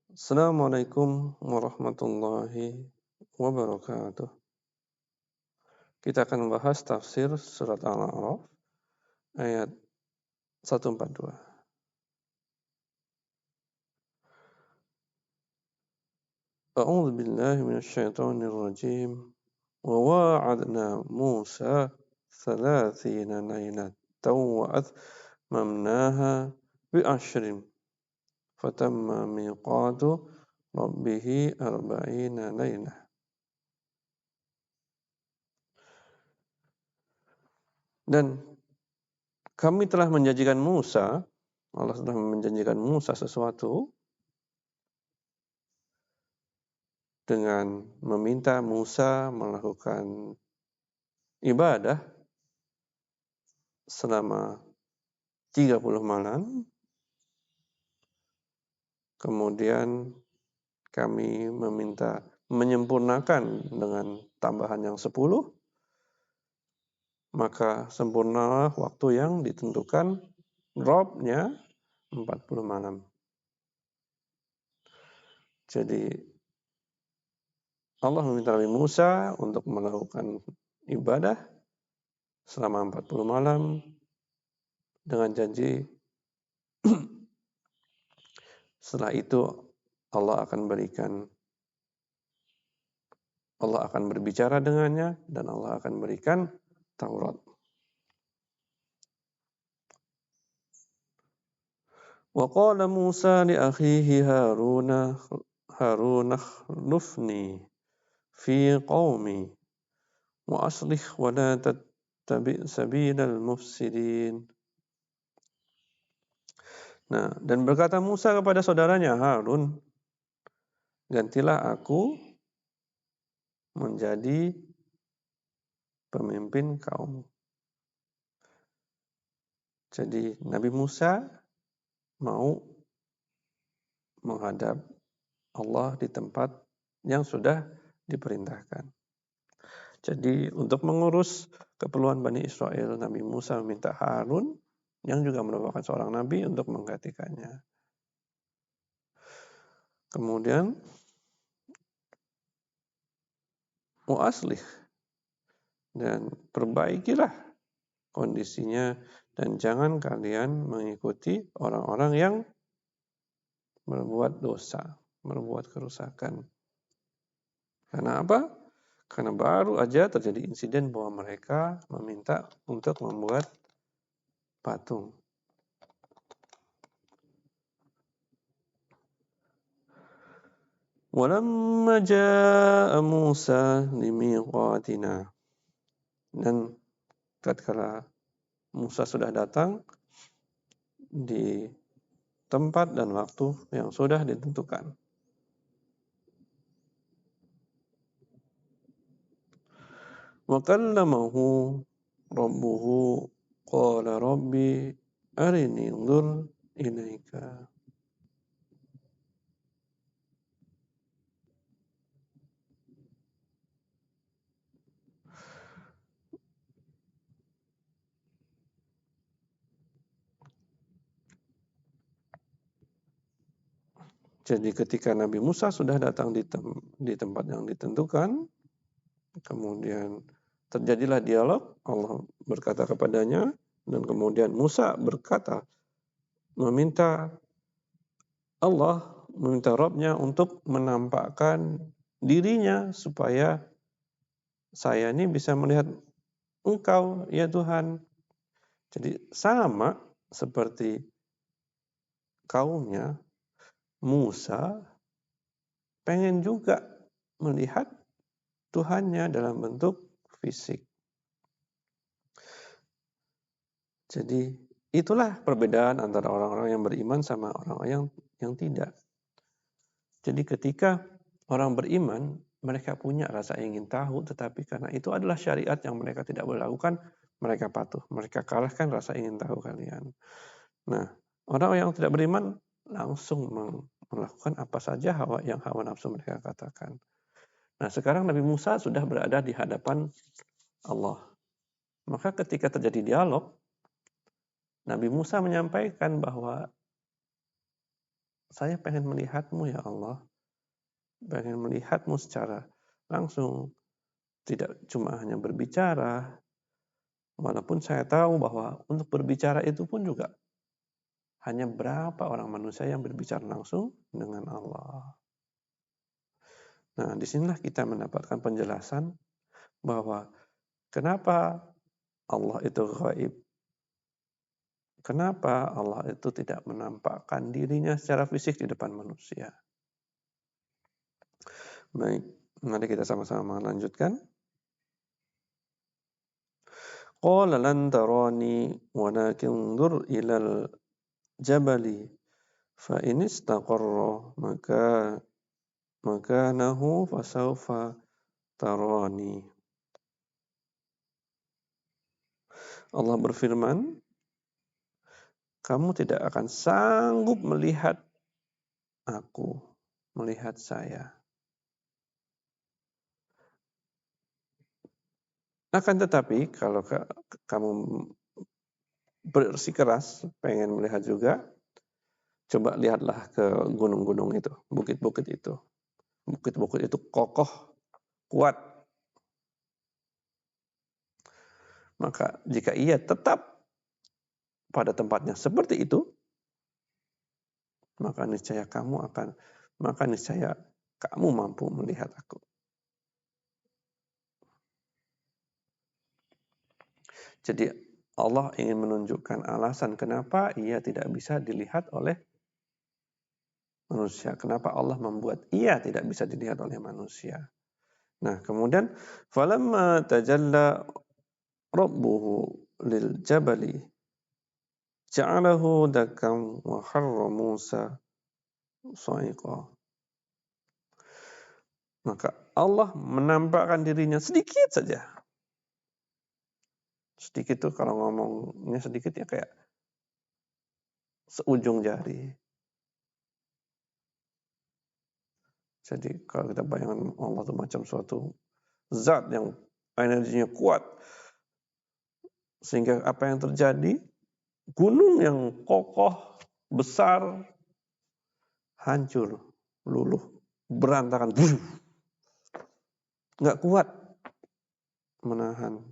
Assalamualaikum warahmatullahi wabarakatuh. Kita akan membahas tafsir surat Al-A'raf ayat 142. A'udzu billahi minasyaitonir rajim. Wa wa'adna Musa 30 lailatan wa atmamnaha bi ashrin fatamma miqatu rabbih 40 lailah. Dan kami telah menjanjikan Musa, Allah telah menjanjikan Musa sesuatu dengan meminta Musa melakukan ibadah selama 30 malam. Kemudian kami meminta menyempurnakan dengan tambahan yang 10, maka sempurnalah waktu yang ditentukan Rabb-nya 40 malam. Jadi Allah meminta Nabi Musa untuk melakukan ibadah selama 40 malam dengan janji setelah itu Allah akan berbicara dengannya dan Allah akan berikan Taurat. Wa qala Musa li akhihi Harun akhlufni fi qaumi wa aslih wa la tattabi' sabilal mufsidin. Nah, dan berkata Musa kepada saudaranya Harun, gantilah aku menjadi pemimpin kaum. Jadi Nabi Musa mau menghadap Allah di tempat yang sudah diperintahkan. Jadi untuk mengurus keperluan Bani Israel, Nabi Musa meminta Harun yang juga merupakan seorang nabi untuk menggantikannya. Kemudian muaslih dan perbaikilah kondisinya dan jangan kalian mengikuti orang-orang yang berbuat dosa, berbuat kerusakan. Karena apa? Karena baru aja terjadi insiden bahwa mereka meminta untuk membuat patung. Walamma jaa Musa limiqatina. Dan tatkala Musa sudah datang di tempat dan waktu yang sudah ditentukan. Wa kallamahu rabbuhu qala rabbi arini anzur ilaika. Jadi ketika Nabi Musa sudah datang di tempat yang ditentukan, kemudian terjadilah dialog, Allah berkata kepadanya, dan kemudian Musa berkata, meminta Rabb-nya untuk menampakkan dirinya supaya saya ini bisa melihat Engkau, ya Tuhan. Jadi sama seperti kaumnya, Musa pengen juga melihat Tuhannya dalam bentuk fisik. Jadi itulah perbedaan antara orang-orang yang beriman sama orang-orang yang tidak. Jadi ketika orang beriman, mereka punya rasa ingin tahu, tetapi karena itu adalah syariat yang mereka tidak boleh lakukan, mereka patuh. Mereka kalahkan rasa ingin tahu kalian. Nah, orang yang tidak beriman langsung melakukan apa saja yang hawa nafsu mereka katakan. Nah, sekarang Nabi Musa sudah berada di hadapan Allah. Maka ketika terjadi dialog, Nabi Musa menyampaikan bahwa saya pengen melihatmu ya Allah, pengen melihatmu secara langsung, tidak cuma hanya berbicara, walaupun saya tahu bahwa untuk berbicara itu pun juga hanya berapa orang manusia yang berbicara langsung dengan Allah. Nah, disinilah kita mendapatkan penjelasan bahwa kenapa Allah itu gaib. Kenapa Allah itu tidak menampakkan dirinya secara fisik di depan manusia. Baik, mari kita sama-sama lanjutkan. Qala lan tarani walakin unzur ilal jabali fa in istaqarra makanahu fasawfa tarani. Allah berfirman, kamu tidak akan sanggup melihat aku, melihat saya. Akan tetapi kalau kamu bersikeras pengen melihat juga, coba lihatlah ke gunung-gunung itu, bukit-bukit itu. Bukit-bukit itu kokoh, kuat. Maka jika ia tetap pada tempatnya seperti itu, maka niscaya kamu mampu melihat aku. Jadi Allah ingin menunjukkan alasan kenapa ia tidak bisa dilihat oleh manusia. Kenapa Allah membuat ia tidak bisa dilihat oleh manusia. Nah, kemudian falamma tajalla rabbuhu lil jabali ja'alahu dakam wa harra Musa sa'iqa. Maka Allah menampakkan dirinya sedikit saja. Sedikit tuh kalau ngomongnya sedikit ya kayak seujung jari. Jadi kalau kita bayangkan Allah itu macam suatu zat yang energinya kuat. Sehingga apa yang terjadi? Gunung yang kokoh, besar, hancur, luluh, berantakan. Nggak kuat menahan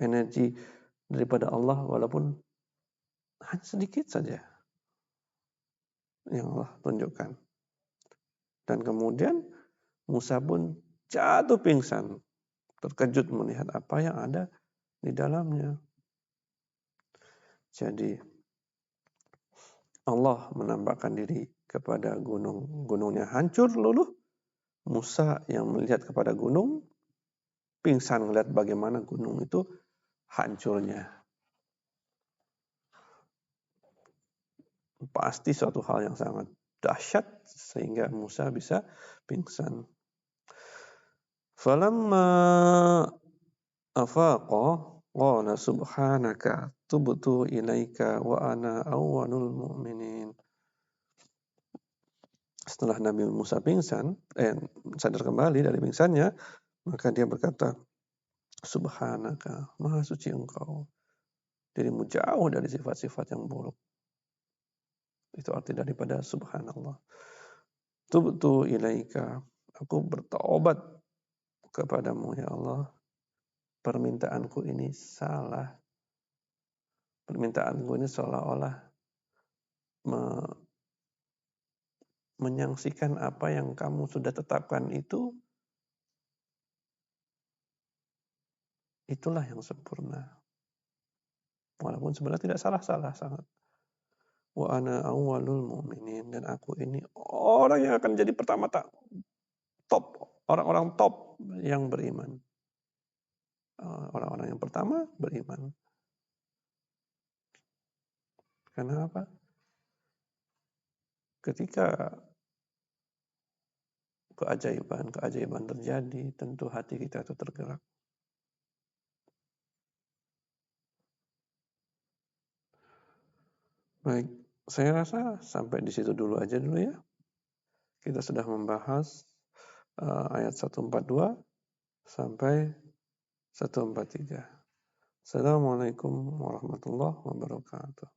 energi daripada Allah walaupun hanya sedikit saja yang Allah tunjukkan. Dan kemudian Musa pun jatuh pingsan, terkejut melihat apa yang ada di dalamnya. Jadi Allah menampakkan diri kepada gunung. Gunungnya hancur luluh. Musa yang melihat kepada gunung, pingsan melihat bagaimana gunung itu hancurnya. Pasti suatu hal yang sangat dahsyat sehingga Musa bisa pingsan. Falamma afaqa qala subhanaka tubtu ilaika wa ana awwalul mu'minin. Setelah Nabi Musa pingsan, sadar kembali dari pingsannya, maka dia berkata, subhanaka, maha suci engkau. Dirimu jauh dari sifat-sifat yang buruk. Itu arti daripada subhanallah. Tubtu ilaika, aku bertaubat kepadamu ya Allah. Permintaanku ini salah. Permintaanku ini seolah-olah menyaksikan apa yang kamu sudah tetapkan itulah yang sempurna. Walaupun sebenarnya tidak salah-salah sangat. Wa ana awwalul mu'minin, dan aku ini orang yang akan jadi pertama top, orang-orang top yang beriman. Orang-orang yang pertama beriman. Kenapa? Ketika keajaiban terjadi, tentu hati kita itu tergerak. Baik, saya rasa sampai di situ dulu aja ya. Kita sudah membahas ayat 142 sampai 143. Assalamualaikum warahmatullahi wabarakatuh.